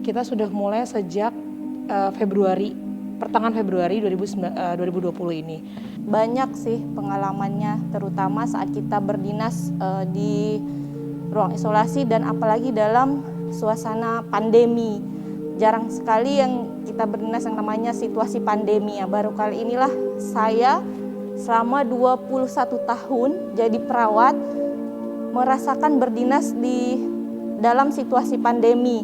Kita sudah mulai sejak pertengahan Februari 2020 ini. Banyak sih pengalamannya, terutama saat kita berdinas di ruang isolasi dan apalagi dalam suasana pandemi. Jarang sekali yang kita berdinas yang namanya situasi pandemi ya. Baru kali inilah saya selama 21 tahun jadi perawat merasakan berdinas di dalam situasi pandemi.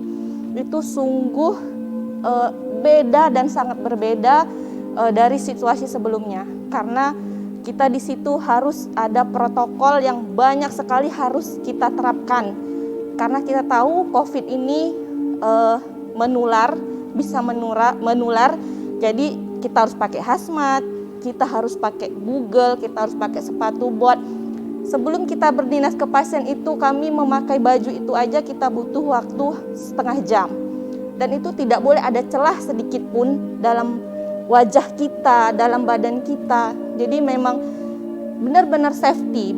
Itu sungguh beda dan sangat berbeda dari situasi sebelumnya. Karena kita di situ harus ada protokol yang banyak sekali harus kita terapkan. Karena kita tahu COVID ini bisa menular. Jadi kita harus pakai hazmat, kita harus pakai Google, kita harus pakai sepatu bot. Sebelum kita berdinas ke pasien itu, kami memakai baju itu aja kita butuh waktu setengah jam. Dan itu tidak boleh ada celah sedikit pun dalam wajah kita, dalam badan kita. Jadi memang benar-benar safety.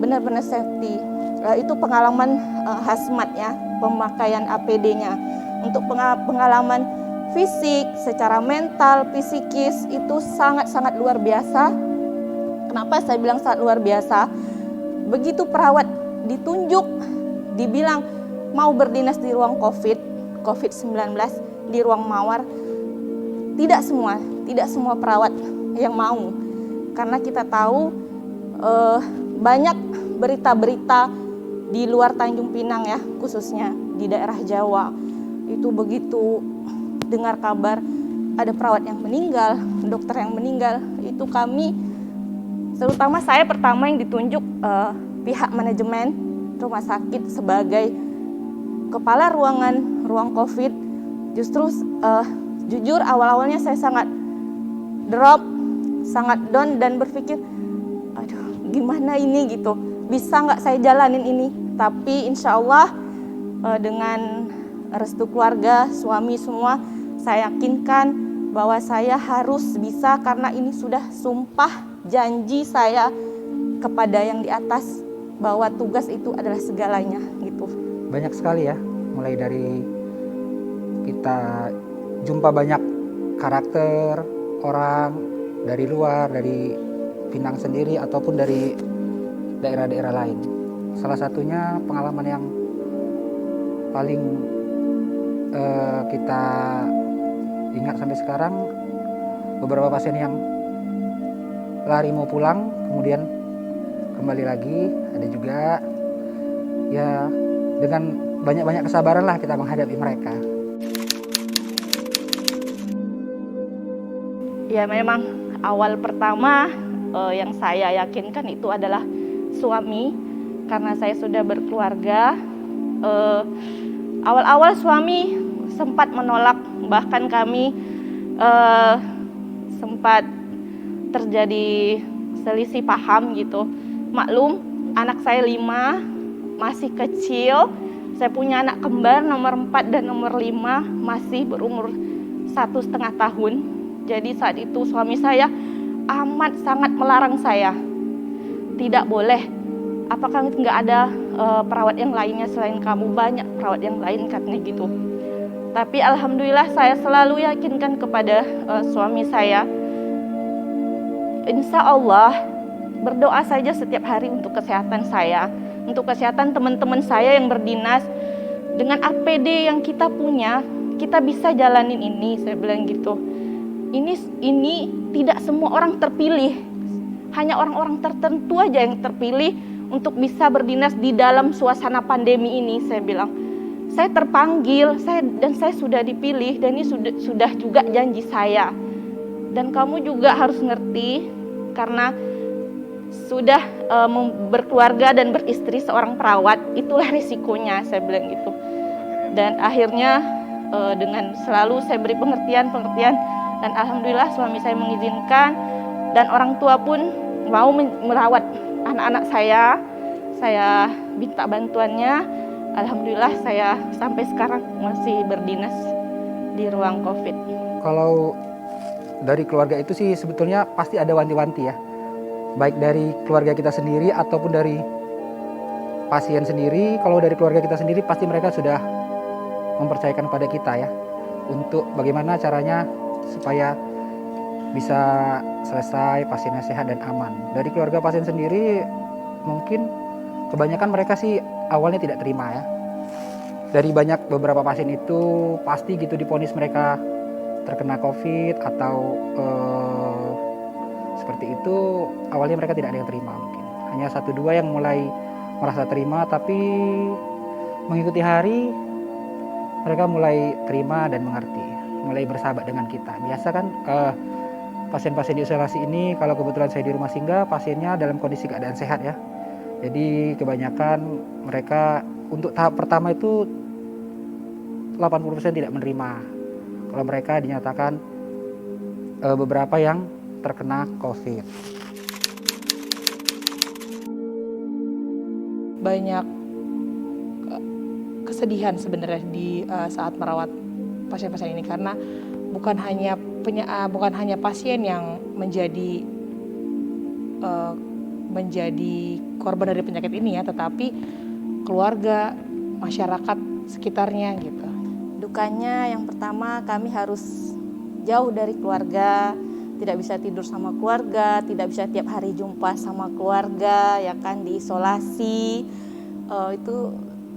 Itu pengalaman hazmat ya, pemakaian APD-nya. Untuk pengalaman fisik, secara mental, psikis itu sangat-sangat luar biasa. Kenapa saya bilang sangat luar biasa? Begitu perawat ditunjuk, dibilang mau berdinas di ruang COVID-19 di ruang mawar, tidak semua perawat yang mau. Karena kita tahu banyak berita-berita di luar Tanjung Pinang ya, khususnya di daerah Jawa. Itu begitu dengar kabar ada perawat yang meninggal, dokter yang meninggal, itu kami terutama saya pertama yang ditunjuk pihak manajemen rumah sakit sebagai kepala ruang COVID. Justru jujur awal-awalnya saya sangat drop, sangat down dan berpikir, aduh gimana ini gitu, bisa nggak saya jalanin ini? Tapi insya Allah dengan restu keluarga, suami semua, saya yakinkan bahwa saya harus bisa karena ini sudah sumpah janji saya kepada yang di atas bahwa tugas itu adalah segalanya gitu. Banyak sekali ya, mulai dari kita jumpa banyak karakter orang dari luar, dari Pinang sendiri ataupun dari daerah-daerah lain. Salah satunya pengalaman yang paling kita ingat sampai sekarang, beberapa pasien yang lari mau pulang, kemudian kembali lagi. Ada juga ya dengan banyak-banyak kesabaran lah kita menghadapi mereka. Ya memang awal pertama yang saya yakinkan itu adalah suami, karena saya sudah berkeluarga. Awal-awal suami sempat menolak, bahkan kami sempat terjadi selisih paham gitu. Maklum, anak saya 5, masih kecil. Saya punya anak kembar nomor 4 dan nomor 5, masih berumur 1,5 tahun. Jadi saat itu suami saya amat sangat melarang saya. Tidak boleh. Apakah nggak ada perawat yang lainnya selain kamu? Banyak perawat yang lain katanya gitu. Tapi alhamdulillah saya selalu yakinkan kepada suami saya. Insya Allah berdoa saja setiap hari untuk kesehatan saya, untuk kesehatan teman-teman saya yang berdinas. Dengan APD yang kita punya, kita bisa jalanin ini, saya bilang gitu. Ini tidak semua orang terpilih, hanya orang-orang tertentu aja yang terpilih untuk bisa berdinas di dalam suasana pandemi ini, saya bilang. Saya terpanggil, dan saya sudah dipilih, dan ini sudah juga janji saya. Dan kamu juga harus ngerti, karena sudah berkeluarga dan beristri seorang perawat, itulah risikonya, saya bilang gitu. Dan akhirnya dengan selalu saya beri pengertian, dan alhamdulillah suami saya mengizinkan, dan orang tua pun mau merawat anak-anak saya. Saya minta bantuannya, alhamdulillah saya sampai sekarang masih berdinas di ruang COVID. Kalau dari keluarga itu sih sebetulnya pasti ada wanti-wanti ya, baik dari keluarga kita sendiri ataupun dari pasien sendiri, kalau dari keluarga kita sendiri pasti mereka sudah mempercayakan kepada kita ya, untuk bagaimana caranya supaya bisa selesai, pasiennya sehat dan aman. Dari keluarga pasien sendiri mungkin kebanyakan mereka sih awalnya tidak terima ya. Dari beberapa pasien itu pasti gitu divonis mereka terkena COVID atau seperti itu, awalnya mereka tidak ada yang terima mungkin. Hanya 1-2 yang mulai merasa terima, tapi mengikuti hari mereka mulai terima dan mengerti, mulai bersahabat dengan kita. Biasa kan pasien-pasien di isolasi ini, kalau kebetulan saya di rumah singgah, pasiennya dalam kondisi keadaan sehat ya. Jadi kebanyakan mereka untuk tahap pertama itu 80% tidak menerima kalau mereka dinyatakan beberapa yang terkena COVID. Banyak kesedihan sebenarnya di saat merawat pasien-pasien ini, karena bukan hanya pasien yang menjadi korban dari penyakit ini ya, tetapi keluarga, masyarakat sekitarnya gitu. Dukanya yang pertama, kami harus jauh dari keluarga, tidak bisa tidur sama keluarga, tidak bisa tiap hari jumpa sama keluarga, ya kan, diisolasi. Itu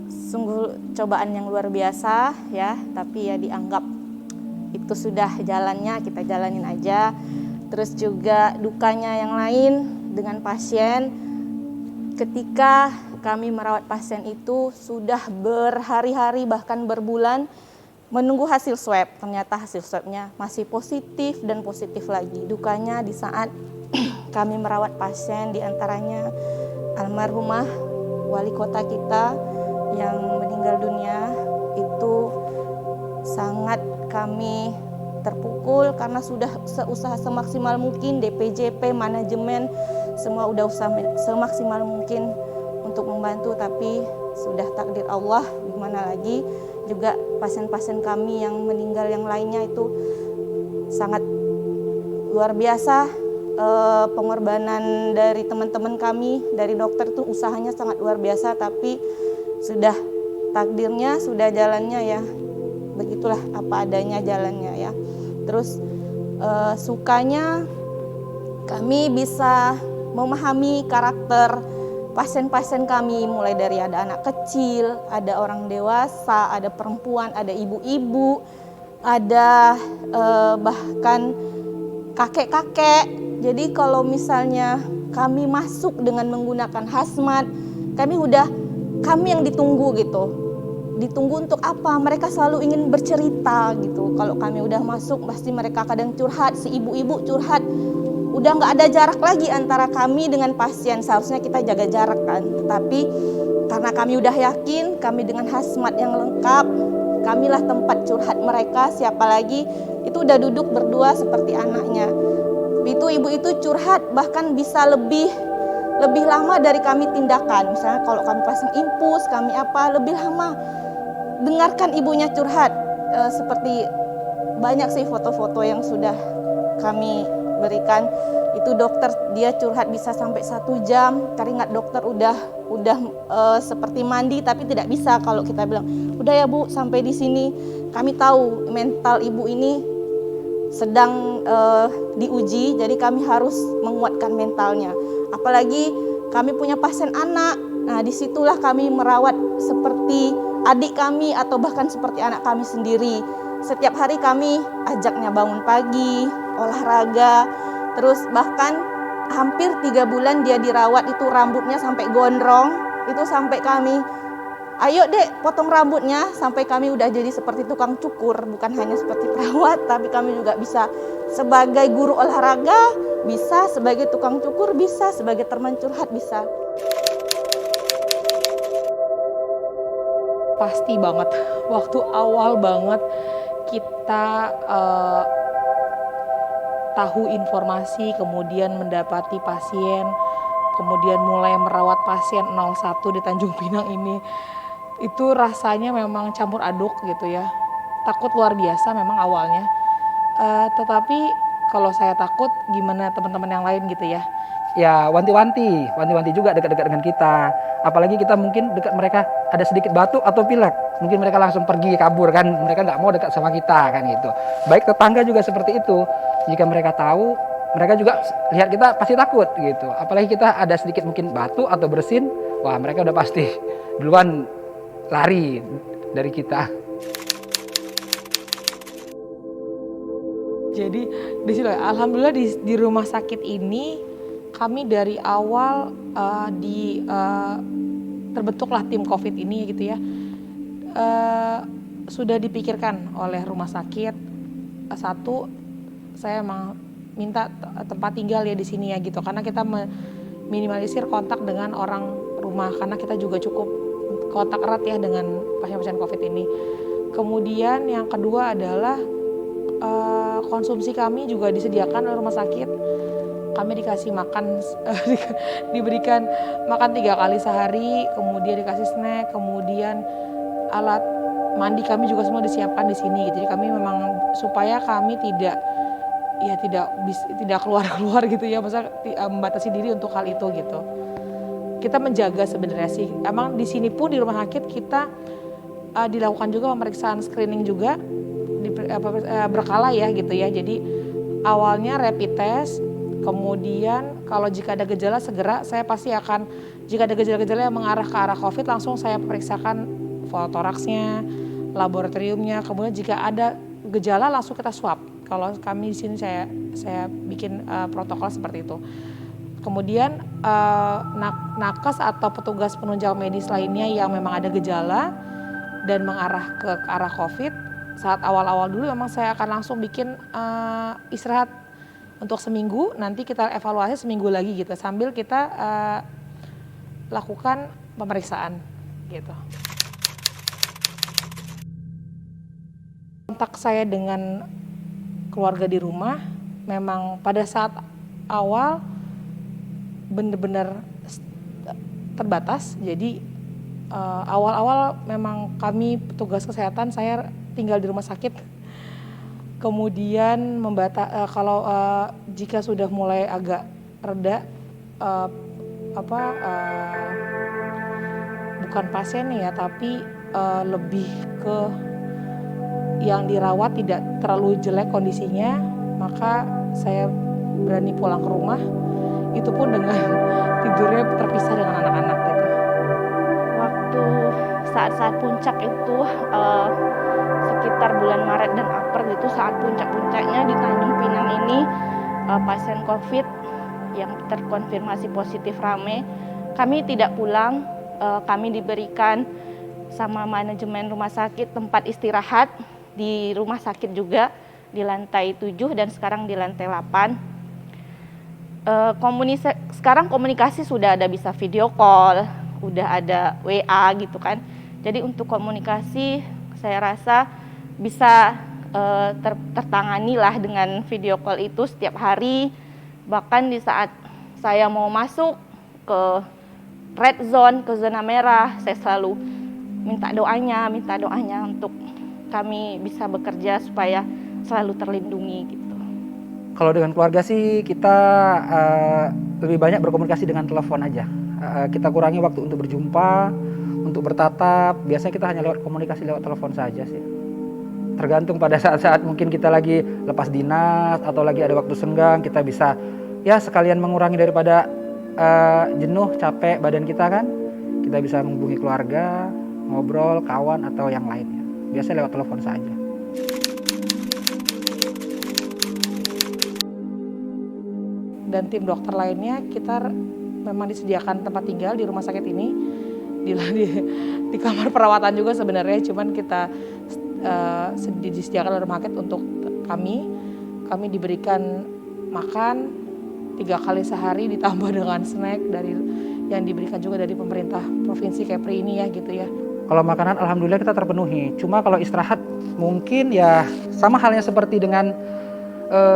sungguh cobaan yang luar biasa ya, tapi ya dianggap itu sudah jalannya, kita jalanin aja. Terus juga dukanya yang lain dengan pasien, ketika kami merawat pasien itu sudah berhari-hari bahkan berbulan menunggu hasil swab, ternyata hasil swabnya masih positif dan positif lagi. Dukanya di saat kami merawat pasien, diantaranya almarhumah wali kota kita yang meninggal dunia, itu sangat kami terpukul karena sudah seusaha semaksimal mungkin, DPJP, manajemen, semua udah usaha semaksimal mungkin untuk membantu, tapi sudah takdir Allah, gimana lagi. Juga pasien-pasien kami yang meninggal yang lainnya itu sangat luar biasa. Pengorbanan dari teman-teman kami, dari dokter itu usahanya sangat luar biasa, tapi sudah takdirnya, sudah jalannya ya, begitulah apa adanya jalannya ya. Terus sukanya kami bisa memahami karakter pasien-pasien kami, mulai dari ada anak kecil, ada orang dewasa, ada perempuan, ada ibu-ibu, ada bahkan kakek-kakek. Jadi kalau misalnya kami masuk dengan menggunakan hazmat, kami yang ditunggu gitu. Ditunggu untuk apa? Mereka selalu ingin bercerita gitu. Kalau kami udah masuk, pasti mereka kadang curhat, si ibu-ibu curhat. Udah nggak ada jarak lagi antara kami dengan pasien, seharusnya kita jaga jarak kan. Tetapi karena kami udah yakin, kami dengan hazmat yang lengkap, kamilah tempat curhat mereka, siapa lagi, itu udah duduk berdua seperti anaknya. Itu ibu itu curhat bahkan bisa lebih lama dari kami tindakan. Misalnya kalau kami pasang infus, kami apa, lebih lama dengarkan ibunya curhat. Seperti banyak sih foto-foto yang sudah kami berikan, itu dokter dia curhat bisa sampai 1 jam, keringat dokter udah seperti mandi, tapi tidak bisa kalau kita bilang udah ya Bu sampai di sini. Kami tahu mental ibu ini sedang diuji, jadi kami harus menguatkan mentalnya. Apalagi kami punya pasien anak, nah disitulah kami merawat seperti adik kami atau bahkan seperti anak kami sendiri. Setiap hari kami ajaknya bangun pagi, olahraga, terus bahkan hampir 3 bulan dia dirawat, itu rambutnya sampai gondrong, itu sampai kami, ayo dek potong rambutnya, sampai kami udah jadi seperti tukang cukur, bukan hanya seperti perawat, tapi kami juga bisa sebagai guru olahraga, bisa sebagai tukang cukur, bisa sebagai teman curhat, bisa. Pasti banget, waktu awal banget kita tahu informasi, kemudian mendapati pasien, kemudian mulai merawat pasien 01 di Tanjung Pinang ini, itu rasanya memang campur aduk gitu ya. Takut luar biasa memang awalnya, tetapi kalau saya takut, gimana teman-teman yang lain gitu ya? Ya wanti-wanti juga dekat-dekat dengan kita. Apalagi kita mungkin dekat mereka ada sedikit batuk atau pilek, mungkin mereka langsung pergi kabur kan, mereka nggak mau dekat sama kita kan gitu. Baik tetangga juga seperti itu, jika mereka tahu, mereka juga lihat kita pasti takut gitu. Apalagi kita ada sedikit mungkin batuk atau bersin, wah mereka udah pasti duluan lari dari kita. Jadi di sini alhamdulillah di rumah sakit ini kami dari awal terbentuklah tim COVID ini gitu ya. Sudah dipikirkan oleh rumah sakit. Satu, saya emang minta tempat tinggal ya di sini ya gitu, karena kita minimalisir kontak dengan orang rumah, karena kita juga cukup kontak erat ya dengan pasien-pasien COVID ini. Kemudian yang kedua adalah konsumsi kami juga disediakan oleh rumah sakit. Kami dikasih makan, diberikan makan 3 kali sehari, kemudian dikasih snack, kemudian alat mandi kami juga semua disiapkan di sini gitu. Jadi kami memang supaya kami tidak keluar-keluar gitu ya, masa membatasi diri untuk hal itu gitu. Kita menjaga sebenarnya sih. Emang di sini pun di rumah sakit kita dilakukan juga pemeriksaan screening juga berkala ya gitu ya. Jadi awalnya rapid test, kemudian kalau jika ada gejala segera saya pasti akan, jika ada gejala-gejala yang mengarah ke arah COVID langsung saya periksakan fotoraksnya, laboratoriumnya, kemudian jika ada gejala langsung kita swab. Kalau kami di sini saya bikin protokol seperti itu. Kemudian nakes atau petugas penunjang medis lainnya yang memang ada gejala dan mengarah ke arah COVID, saat awal-awal dulu memang saya akan langsung bikin istirahat untuk seminggu, nanti kita evaluasi seminggu lagi gitu, sambil kita lakukan pemeriksaan gitu. Kontak saya dengan keluarga di rumah memang pada saat awal benar-benar terbatas. Jadi awal-awal memang kami petugas kesehatan, saya tinggal di rumah sakit. Kemudian kalau jika sudah mulai agak reda, bukan pasien ya, tapi lebih ke yang dirawat tidak terlalu jelek kondisinya, maka saya berani pulang ke rumah. Itu pun dengan tidurnya terpisah dengan anak-anak gitu. Waktu saat-saat puncak itu sekitar bulan Maret dan April itu, saat puncak-puncaknya di Tanjung Pinang ini pasien COVID yang terkonfirmasi positif rame. Kami tidak pulang, kami diberikan sama manajemen rumah sakit tempat istirahat di rumah sakit juga di lantai 7 dan sekarang di lantai 8. Sekarang komunikasi sudah ada, bisa video call, udah ada WA gitu kan. Jadi untuk komunikasi saya rasa bisa tertangani lah dengan video call itu setiap hari. Bahkan di saat saya mau masuk ke red zone, ke zona merah, saya selalu minta doanya untuk kami bisa bekerja supaya selalu terlindungi gitu. Kalau dengan keluarga sih kita lebih banyak berkomunikasi dengan telepon aja. Kita kurangi waktu untuk berjumpa, untuk bertatap. Biasanya kita hanya komunikasi lewat telepon saja sih. Tergantung pada saat-saat mungkin kita lagi lepas dinas atau lagi ada waktu senggang, kita bisa ya sekalian mengurangi daripada jenuh, capek badan kita kan. Kita bisa menghubungi keluarga, ngobrol, kawan atau yang lainnya. Biasanya lewat telepon saja. Dan tim dokter lainnya kita memang disediakan tempat tinggal di rumah sakit ini, di kamar perawatan juga sebenarnya, cuman kita disediakan oleh rumah sakit untuk kami diberikan makan 3 kali sehari ditambah dengan snack dari yang diberikan juga dari pemerintah provinsi Kepri ini ya gitu ya. Kalau makanan alhamdulillah kita terpenuhi. Cuma kalau istirahat mungkin ya sama halnya seperti dengan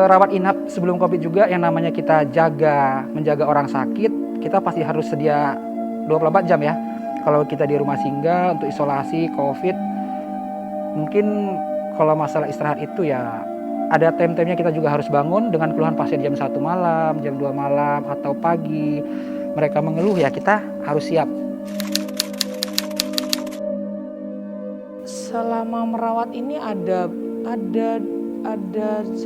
rawat inap sebelum COVID juga, yang namanya kita menjaga orang sakit, kita pasti harus sedia 24 jam ya. Kalau kita di rumah singgah untuk isolasi COVID, mungkin kalau masalah istirahat itu ya ada time-timenya kita juga harus bangun dengan keluhan pasien jam 1 malam, jam 2 malam atau pagi. Mereka mengeluh ya kita harus siap. Selama merawat ini ada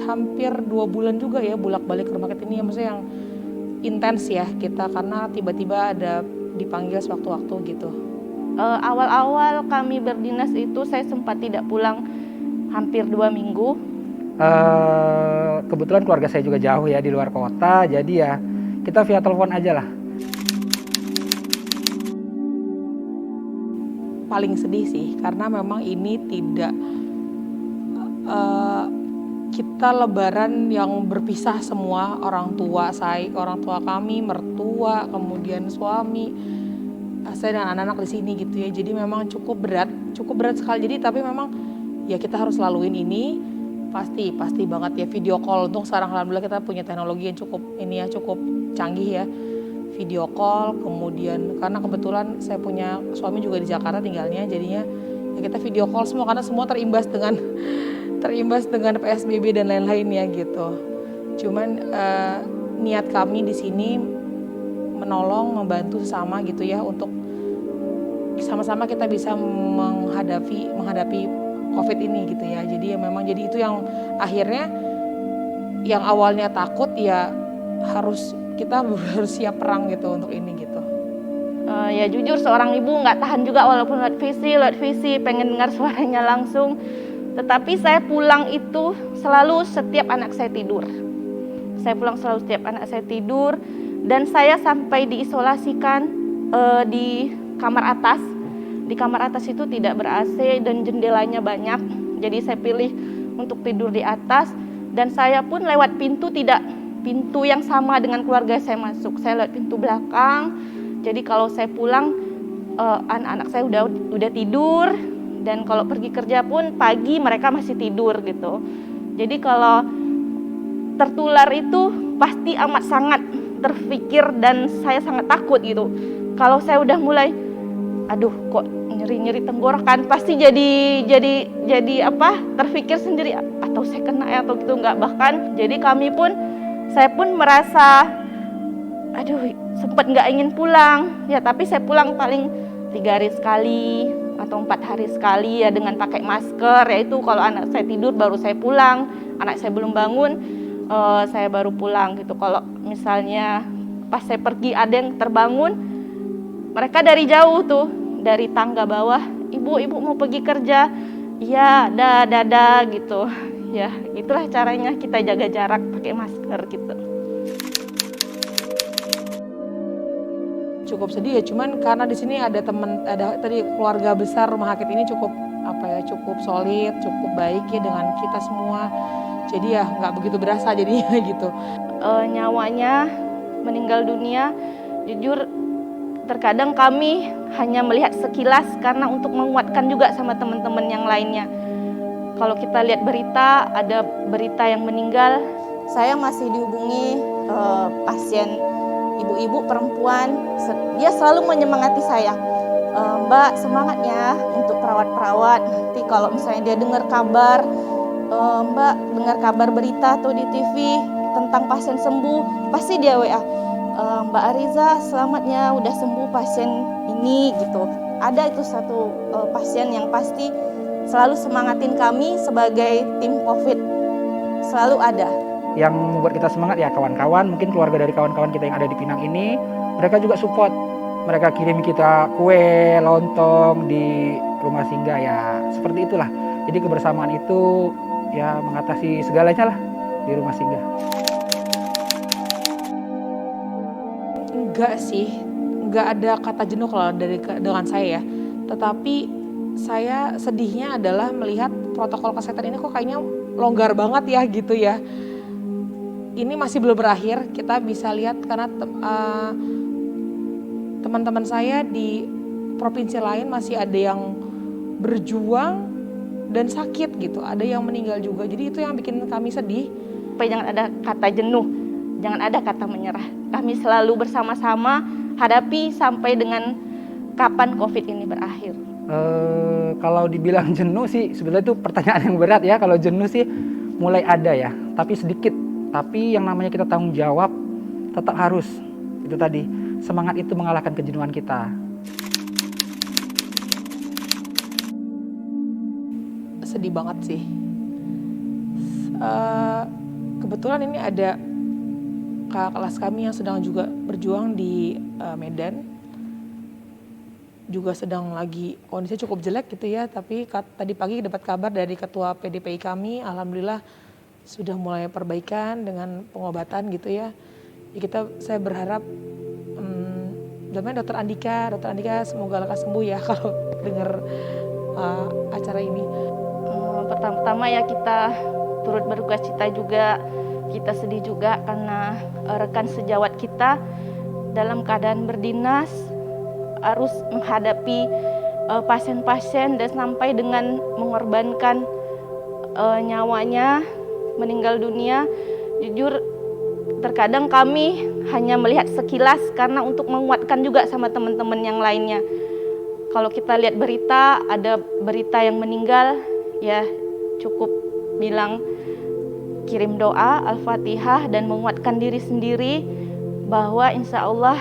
hampir 2 bulan juga ya bolak-balik rumah sakit ini, ya maksudnya yang intens ya kita, karena tiba-tiba ada dipanggil sewaktu-waktu gitu. Awal-awal kami berdinas itu saya sempat tidak pulang hampir 2 minggu. Kebetulan keluarga saya juga jauh ya di luar kota, jadi ya kita via telepon aja lah. Paling sedih sih karena memang ini tidak kita lebaran yang berpisah semua, orang tua kami, mertua, kemudian suami, saya dan anak-anak di sini gitu ya. Jadi memang cukup berat sekali. Jadi tapi memang ya kita harus laluin ini, pasti banget ya. Video call, untuk sekarang alhamdulillah kita punya teknologi yang cukup canggih ya. Video call, kemudian karena kebetulan saya punya suami juga di Jakarta tinggalnya, jadinya ya kita video call semua karena semua terimbas dengan PSBB dan lain-lain ya gitu. Cuman niat kami di sini menolong, membantu sesama gitu ya, untuk sama-sama kita bisa menghadapi COVID ini gitu ya. Jadi ya memang jadi itu yang akhirnya yang awalnya takut ya kita harus siap perang gitu untuk ini gitu. Ya jujur seorang ibu nggak tahan juga walaupun lewat visi pengen dengar suaranya langsung. Tetapi saya pulang itu selalu setiap anak saya tidur. Dan saya sampai diisolasikan di kamar atas. Di kamar atas itu tidak ber-AC dan jendelanya banyak. Jadi saya pilih untuk tidur di atas, dan saya pun lewat pintu yang sama dengan keluarga saya masuk. Saya lewat pintu belakang. Jadi kalau saya pulang anak-anak saya udah tidur, dan kalau pergi kerja pun pagi mereka masih tidur gitu. Jadi kalau tertular itu pasti amat sangat terpikir dan saya sangat takut gitu. Kalau saya udah mulai aduh kok nyeri tenggorokan, pasti jadi terpikir sendiri atau saya kena ya atau gitu enggak. Bahkan jadi saya pun merasa aduh sempat nggak ingin pulang ya, tapi saya pulang paling 3 hari sekali atau 4 hari sekali ya, dengan pakai masker. Yaitu kalau anak saya tidur baru saya pulang, anak saya belum bangun saya baru pulang gitu. Kalau misalnya pas saya pergi ada yang terbangun, mereka dari jauh tuh, dari tangga bawah, ibu mau pergi kerja, iya dadah gitu ya. Itulah caranya kita jaga jarak pakai masker gitu. Cukup sedih ya, cuman karena di sini ada tadi keluarga besar rumah sakit ini cukup solid, cukup baik ya dengan kita semua. Jadi ya nggak begitu berasa jadinya gitu. Nyawanya meninggal dunia, jujur terkadang kami hanya melihat sekilas karena untuk menguatkan juga sama teman-teman yang lainnya. Kalau kita lihat berita, ada berita yang meninggal. Saya masih dihubungi pasien ibu-ibu perempuan, dia selalu menyemangati saya. Mbak, semangat ya untuk perawat-perawat. Nanti kalau misalnya dia dengar kabar, Mbak dengar kabar berita atau di TV tentang pasien sembuh, pasti dia WA. Mbak Ariza, selamatnya udah sembuh pasien ini gitu. Ada itu satu pasien yang pasti selalu semangatin kami sebagai tim COVID. Selalu ada. Yang membuat kita semangat ya kawan-kawan, mungkin keluarga dari kawan-kawan kita yang ada di Pinang ini, mereka juga support. Mereka kirim kita kue, lontong di rumah singgah ya, seperti itulah. Jadi kebersamaan itu ya mengatasi segalanya lah di rumah singgah. Enggak sih, enggak ada kata jenuh kalau dengan saya ya. Tetapi saya sedihnya adalah melihat protokol kesehatan ini kok kayaknya longgar banget ya gitu ya. Ini masih belum berakhir, kita bisa lihat karena teman-teman saya di provinsi lain masih ada yang berjuang dan sakit gitu, ada yang meninggal juga. Jadi itu yang bikin kami sedih. Jangan ada kata jenuh, jangan ada kata menyerah. Kami selalu bersama-sama hadapi sampai dengan kapan COVID ini berakhir. Kalau dibilang jenuh sih sebenarnya itu pertanyaan yang berat ya. Kalau jenuh sih mulai ada ya, tapi sedikit. Tapi yang namanya kita tanggung jawab tetap harus. Itu tadi, semangat itu mengalahkan kejenuhan kita. sedih banget sih. Kebetulan ini ada kakak kelas kami yang sedang juga berjuang di Medan, juga sedang lagi kondisinya cukup jelek gitu ya, tapi tadi pagi dapat kabar dari ketua PDPI kami, alhamdulillah sudah mulai perbaikan dengan pengobatan gitu ya. Saya berharap Dokter Andika semoga lekas sembuh ya kalau dengar acara ini. Pertama-tama ya kita turut berduka cita juga, kita sedih juga karena rekan sejawat kita dalam keadaan berdinas harus menghadapi pasien-pasien dan sampai dengan mengorbankan nyawanya, meninggal dunia. Jujur terkadang kami hanya melihat sekilas karena untuk menguatkan juga sama teman-teman yang lainnya. Kalau kita lihat berita, ada berita yang meninggal, ya cukup bilang kirim doa, Al-Fatihah, dan menguatkan diri sendiri bahwa insya Allah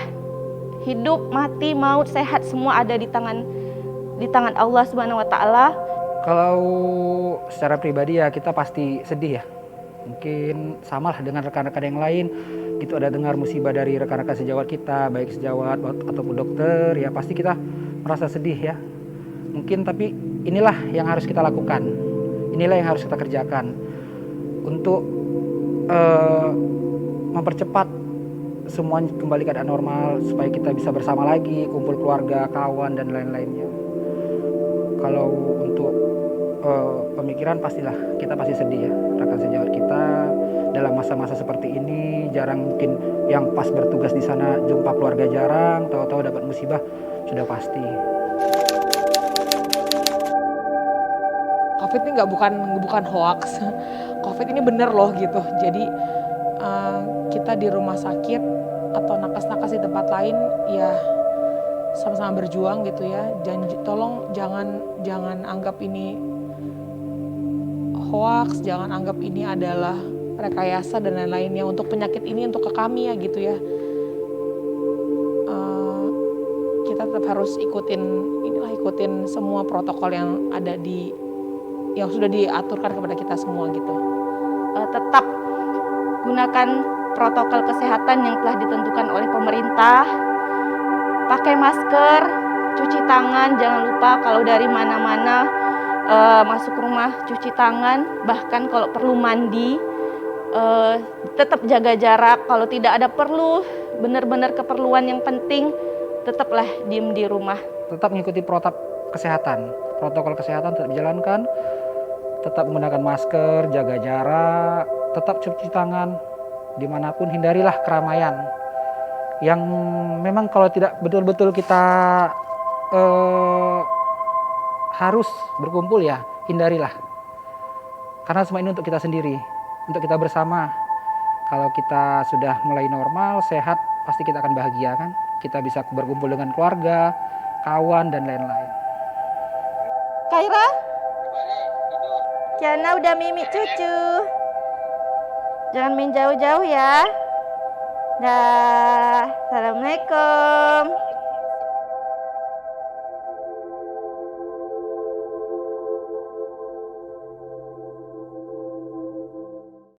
hidup, mati, maut, sehat semua ada di tangan Allah Subhanahu wa Ta'ala. Kalau secara pribadi ya kita pasti sedih ya. Mungkin samalah dengan rekan-rekan yang lain, gitu ada dengar musibah dari rekan-rekan sejawat kita, baik sejawat ataupun dokter, ya pasti kita merasa sedih ya. Mungkin tapi inilah yang harus kita lakukan, inilah yang harus kita kerjakan untuk mempercepat semuanya kembali keadaan normal, supaya kita bisa bersama lagi, kumpul keluarga, kawan, dan lain-lainnya. Kalau untuk pemikiran pastilah kita pasti sedih ya, rekan sejawat kita dalam masa-masa seperti ini jarang, mungkin yang pas bertugas di sana jumpa keluarga jarang, tahu-tahu dapat musibah sudah pasti. COVID ini bukan hoax, COVID ini bener loh gitu. Jadi kita di rumah sakit atau nakas-nakas di tempat lain ya sama-sama berjuang gitu ya. Tolong jangan anggap ini hoax, jangan anggap ini adalah rekayasa dan lain-lainnya. Untuk penyakit ini untuk ke kami ya gitu ya. Kita tetap harus ikutin semua protokol yang ada yang sudah diaturkan kepada kita semua gitu. Tetap gunakan protokol kesehatan yang telah ditentukan oleh pemerintah. Pakai masker, cuci tangan, jangan lupa kalau dari mana-mana masuk rumah cuci tangan, bahkan kalau perlu mandi, tetap jaga jarak. Kalau tidak ada perlu, benar-benar keperluan yang penting, tetaplah diem di rumah. Tetap mengikuti protokol kesehatan tetap dijalankan, tetap menggunakan masker, jaga jarak, tetap cuci tangan, dimanapun hindarilah keramaian. Yang memang kalau tidak betul-betul kita harus berkumpul ya hindarilah. Karena semua ini untuk kita sendiri, untuk kita bersama. Kalau kita sudah mulai normal, sehat, pasti kita akan bahagia kan. Kita bisa berkumpul dengan keluarga, kawan, dan lain-lain. Kaira? Kiana udah mimik cucu. Jangan main jauh-jauh ya. Dah. Assalamualaikum.